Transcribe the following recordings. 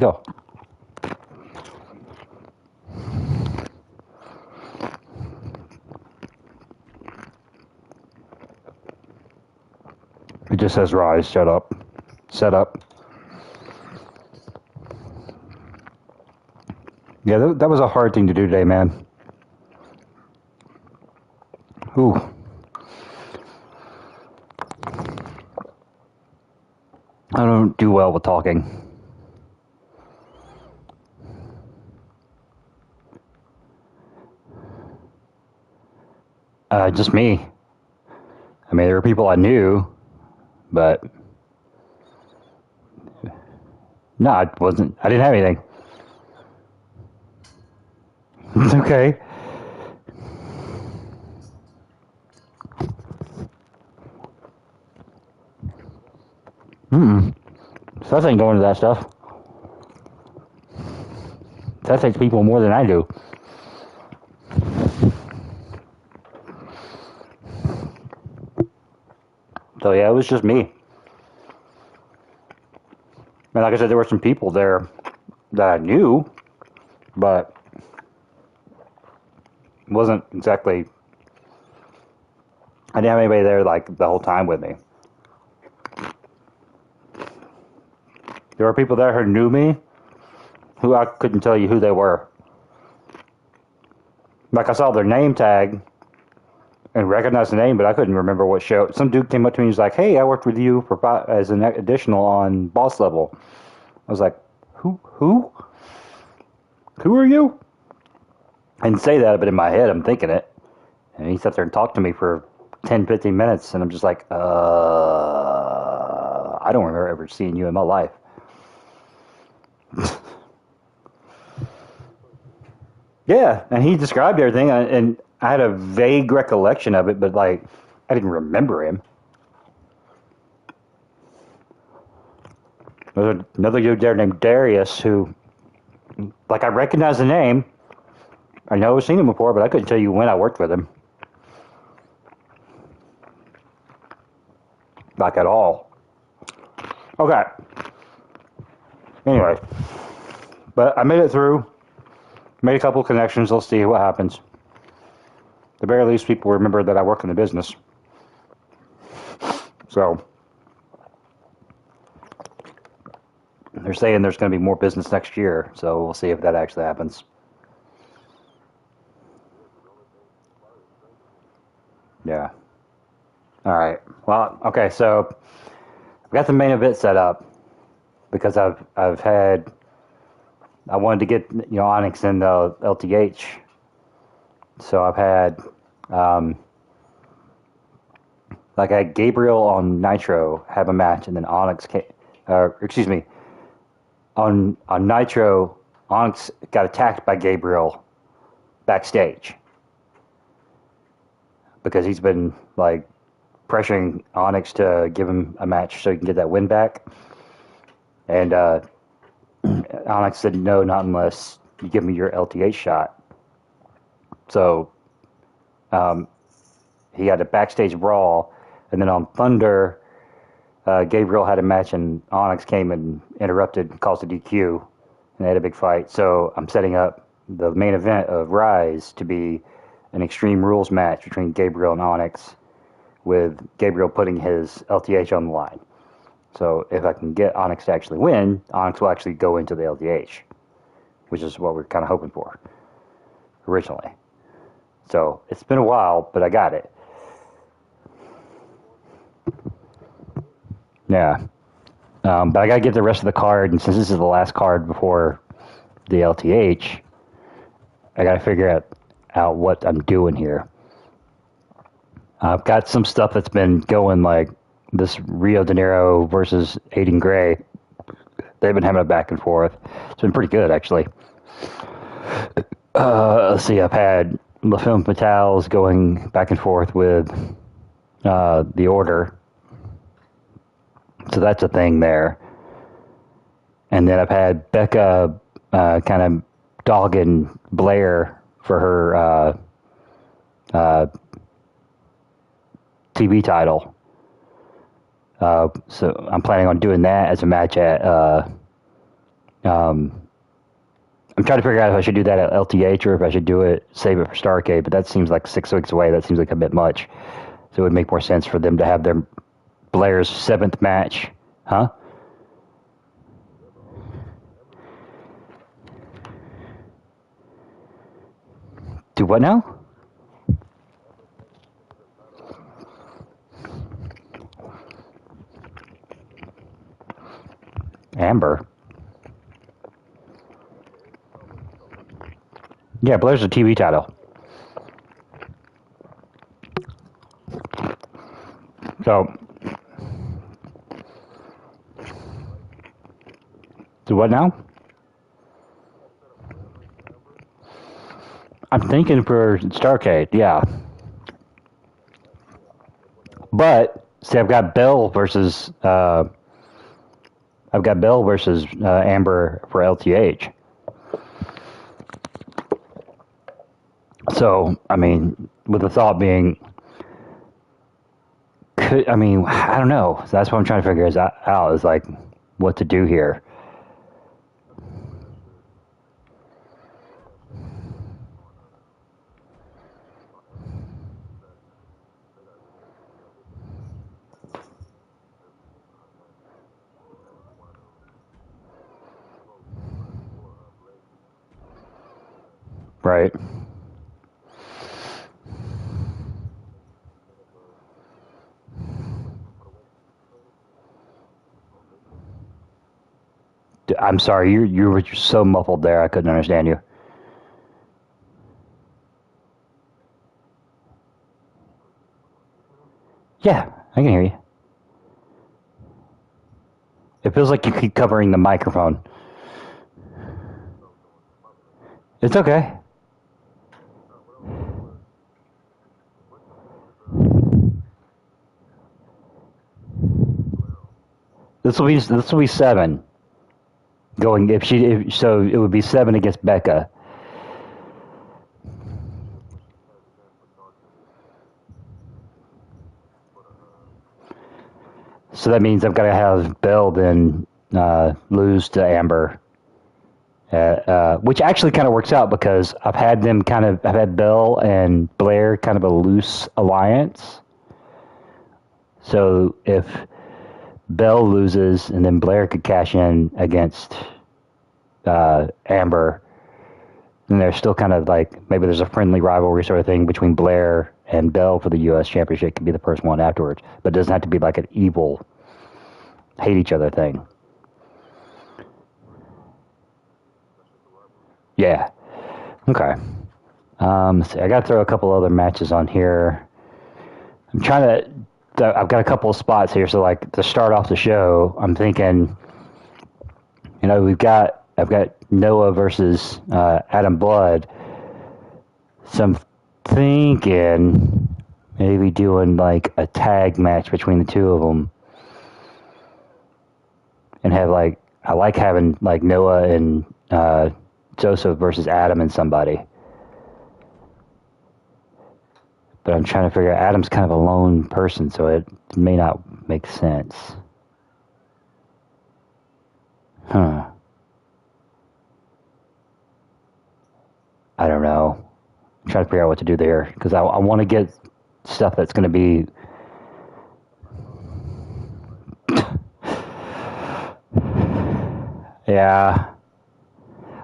Go. It just says Rise. Shut up. Set up. Yeah, that was a hard thing to do today, man. Ooh. I don't do well with talking. Just me. I mean, there were people I knew, but no, I wasn't. I didn't have anything. It's okay. Seth ain't going to that stuff. That takes people more than I do. So yeah, it was just me. And like I said, there were some people there that I knew, but it wasn't exactly. I didn't have anybody there like the whole time with me. There were people there who knew me, who I couldn't tell you who they were. Like I saw their name tag and recognized the name, but I couldn't remember what show. Some dude came up to me and was like, "Hey, I worked with you as an additional on Boss Level." I was like, "Who are you?" I didn't say that, but in my head, I'm thinking it. And he sat there and talked to me for 10, 15 minutes, and I'm just like, I don't remember ever seeing you in my life. Yeah, and he described everything, and I had a vague recollection of it, but like, I didn't remember him. There's another dude there named Darius who, like, I recognize the name. I know I've seen him before, but I couldn't tell you when I worked with him. Like, at all. Okay. Anyway. But I made it through. Made a couple connections. Let's see what happens. At the very least, people remember that I work in the business. So, they're saying there's going to be more business next year. So, we'll see if that actually happens. Yeah. All right. Well, okay. So, I've got the main event set up because I wanted to get Onyx in the LTH. So I've had I had Gabriel on Nitro have a match, and then Onyx on Nitro, Onyx got attacked by Gabriel backstage because he's been like pressuring Onyx to give him a match so he can get that win back. And Onyx said, "No, not unless you give me your LTH shot." So he had a backstage brawl, and then on Thunder, Gabriel had a match, and Onyx came and interrupted, caused a DQ, and they had a big fight. So I'm setting up the main event of Rise to be an Extreme Rules match between Gabriel and Onyx, with Gabriel putting his LTH on the line. So if I can get Onyx to actually win, Onyx will actually go into the LTH, which is what we're kind of hoping for originally. So it's been a while, but I got it. Yeah. But I got to get the rest of the card, and since this is the last card before the LTH, I got to figure out what I'm doing here. I've got some stuff that's been going, like this Rio De Janeiro versus Aiden Gray. They've been having a back and forth. It's been pretty good, actually. Let's see, I've had La Femme Fatales going back and forth with The Order. So that's a thing there. And then I've had Becca kind of dogging Blair for her TV title. So I'm planning on doing that as a match at I'm trying to figure out if I should do that at LTH or if I should save it for Starrcade, but that seems like 6 weeks away. That seems like a bit much. So it would make more sense for them to have their Blair's 7th match. Huh? Do what now? Amber. Yeah, Blair's a TV title. So, do what now? I'm thinking for Starrcade, yeah. But see, I've got Bell versus Amber for LTH. So, I mean, with the thought being, I don't know. So that's what I'm trying to figure out is like what to do here. Right. I'm sorry, you were so muffled there. I couldn't understand you. Yeah, I can hear you. It feels like you keep covering the microphone. It's okay. This will be 7. Going so it would be 7 against Becca. So that means I've got to have Bell then lose to Amber, which actually kind of works out because I've had Bell and Blair kind of a loose alliance. So if Bell loses and then Blair could cash in against Amber, then there's still kind of like maybe there's a friendly rivalry sort of thing between Blair and Bell for the U.S. Championship. It could be the first one afterwards, but it doesn't have to be like an evil hate each other thing. Yeah. Okay. See, I got to throw a couple other matches on here. I'm trying to. I've got a couple of spots here, so like to start off the show, I'm thinking, I've got Noah versus Adam Blood. So I'm thinking maybe doing like a tag match between the two of them, and have I like having like Noah and Joseph versus Adam and somebody. But I'm trying to figure out, Adam's kind of a lone person, so it may not make sense. Huh. I don't know. I'm trying to figure out what to do there, because I want to get stuff that's going to be... Yeah.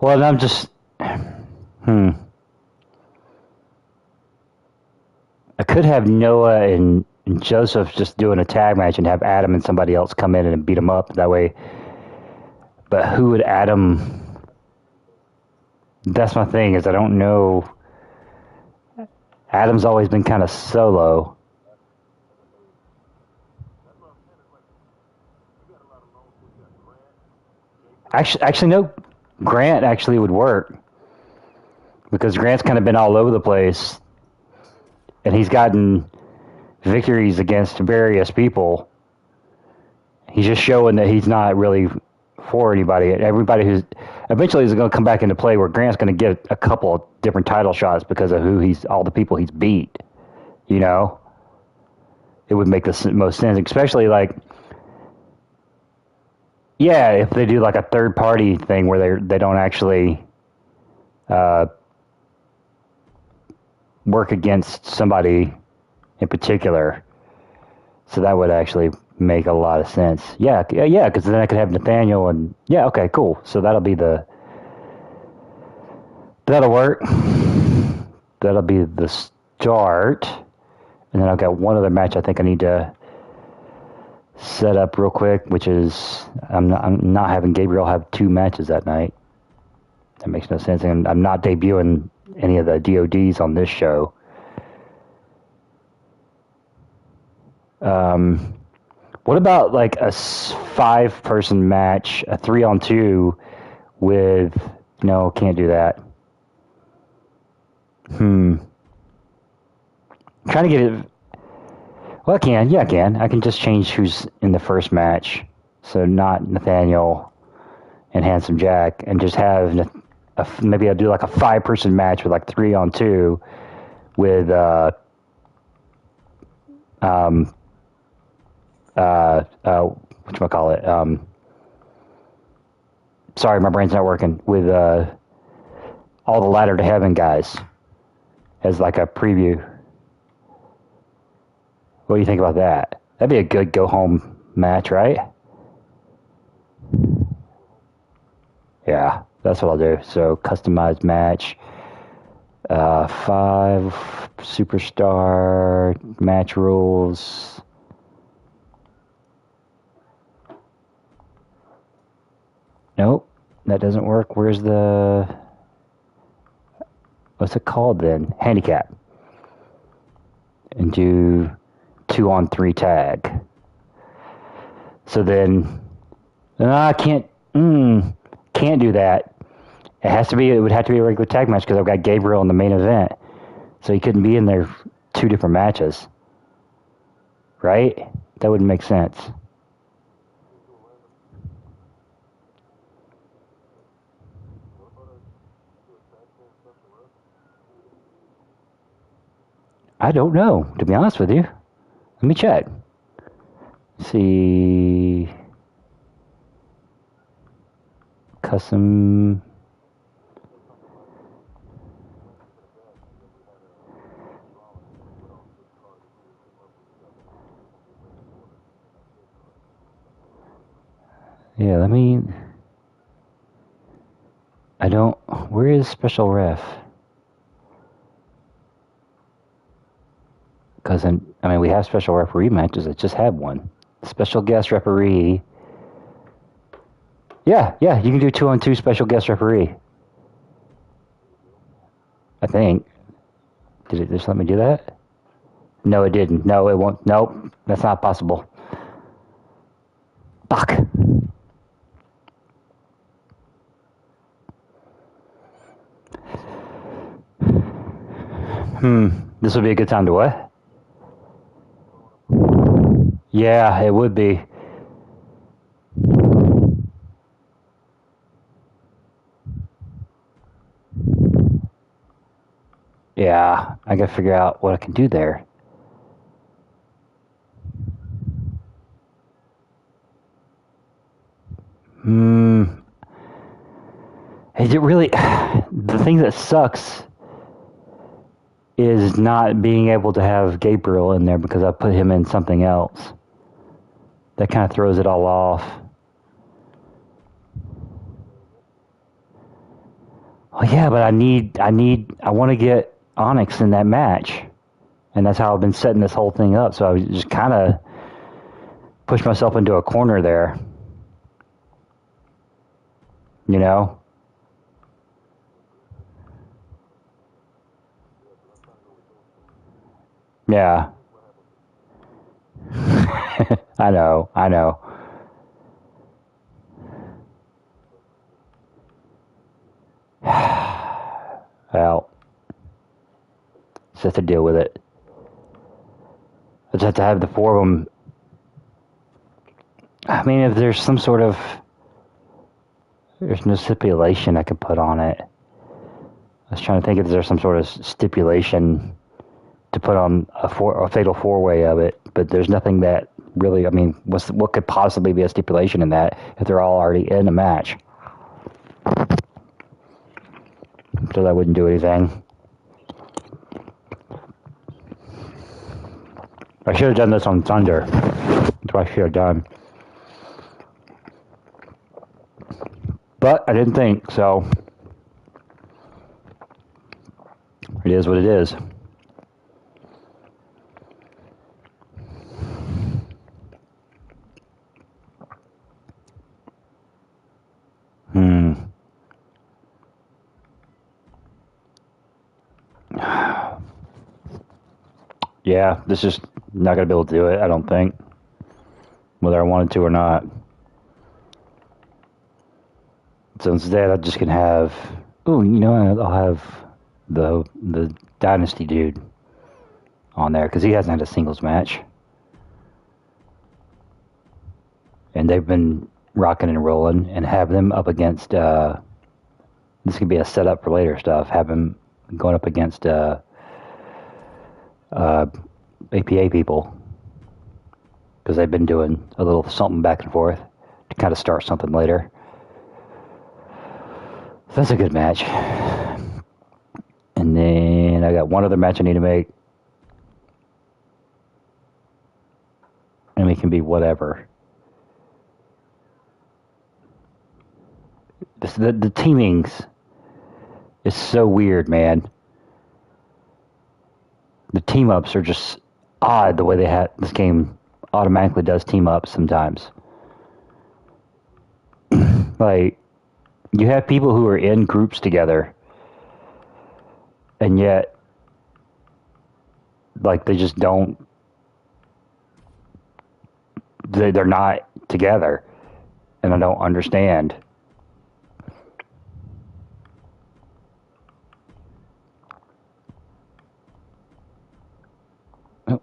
Well, I'm just... I could have Noah and Joseph just doing a tag match and have Adam and somebody else come in and beat them up that way. But who would Adam... That's my thing, is I don't know. Adam's always been kind of solo. Actually, no. Grant actually would work, because Grant's kind of been all over the place, and he's gotten victories against various people. He's just showing that he's not really for anybody. Everybody who's eventually is going to come back into play, where Grant's going to get a couple of different title shots because of all the people he's beat. It would make the most sense, especially like, Yeah, if they do like a third party thing where they don't actually uh, work against somebody in particular, so that would actually make a lot of sense. Yeah, yeah, because then I could have Nathaniel and yeah, okay, cool. So that'll work. That'll be the start, and then I've got one other match I think I need to set up real quick, which is I'm not having Gabriel have two matches that night. That makes no sense, and I'm not debuting any of the DODs on this show. What about like a 5-person match, a 3-on-2 with... No, can't do that. Trying to get it... Well, I can. Yeah, I can. I can just change who's in the first match. So not Nathaniel and Handsome Jack, and just have... maybe I'll do like a 5-person match with like 3-on-2 with... whatchamacallit? Sorry, my brain's not working. With all the Ladder to Heaven guys as like a preview. What do you think about that? That'd be a good go-home match, right? Yeah, that's what I'll do. So, customized match. 5 superstar match rules. Nope, that doesn't work. Where's the... What's it called then? Handicap. And do 2-on-3 tag. So then... I can't do that. It would have to be a regular tag match because I've got Gabriel in the main event. So he couldn't be in there 2 different matches. Right? That wouldn't make sense. I don't know, to be honest with you. Let me check. See... Custom... Yeah, let me... I don't... Where is special ref? Because, we have special referee matches. I just had one. Special guest referee. Yeah, you can do 2-on-2 special guest referee. I think. Did it just let me do that? No, it didn't. No, it won't. Nope, that's not possible. Fuck. This would be a good time to what? Yeah, it would be. Yeah, I gotta figure out what I can do there. Is it really... The thing that sucks is not being able to have Gabriel in there because I put him in something else. That kind of throws it all off. Oh yeah, but I want to get Onyx in that match. And that's how I've been setting this whole thing up. So I just kind of pushed myself into a corner there. You know? Yeah. I know. Well, just have to deal with it. I just have to have the 4 of them. If there's some sort of... There's no stipulation I could put on it. I was trying to think if there's some sort of stipulation to put on a fatal 4-way of it. but there's nothing that really, I mean, what could possibly be a stipulation in that if they're all already in a match? So that wouldn't do anything. I should have done this on Thunder. That's what I should have done. But I didn't think, so it is what it is. Yeah, this is not going to be able to do it, I don't think. Whether I wanted to or not. So instead, I'm just going to have... Oh, you know, I'll have the Dynasty dude on there, because he hasn't had a singles match. And they've been rocking and rolling, and have them up against... this could be a setup for later stuff. Have him going up against... APA people, because they've been doing a little something back and forth to kind of start something later. So that's a good match. And then I got one other match I need to make, and it can be whatever. The teamings is so weird, man. The team-ups are just odd, the way this game automatically does team-ups sometimes. Like, you have people who are in groups together, and yet, like, they just don't... They're not together, and I don't understand.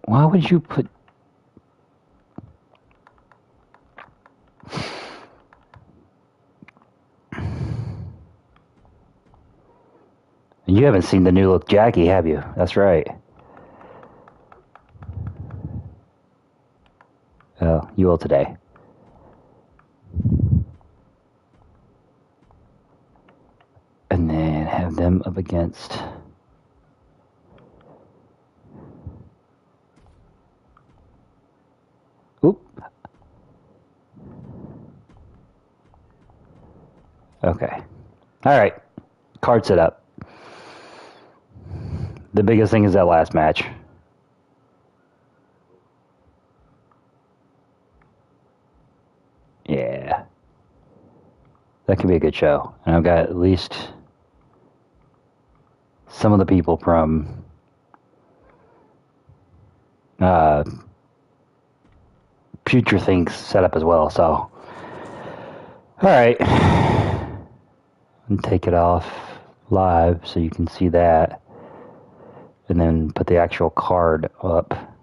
Why would you put... You haven't seen the new look Jackie, have you? That's right. Oh, you will today. And then have them up against... Oop. Okay. Alright. Card set up. The biggest thing is that last match. Yeah. That could be a good show. And I've got at least some of the people from future things set up as well, so alright, and take it off live so you can see that, and then put the actual card up.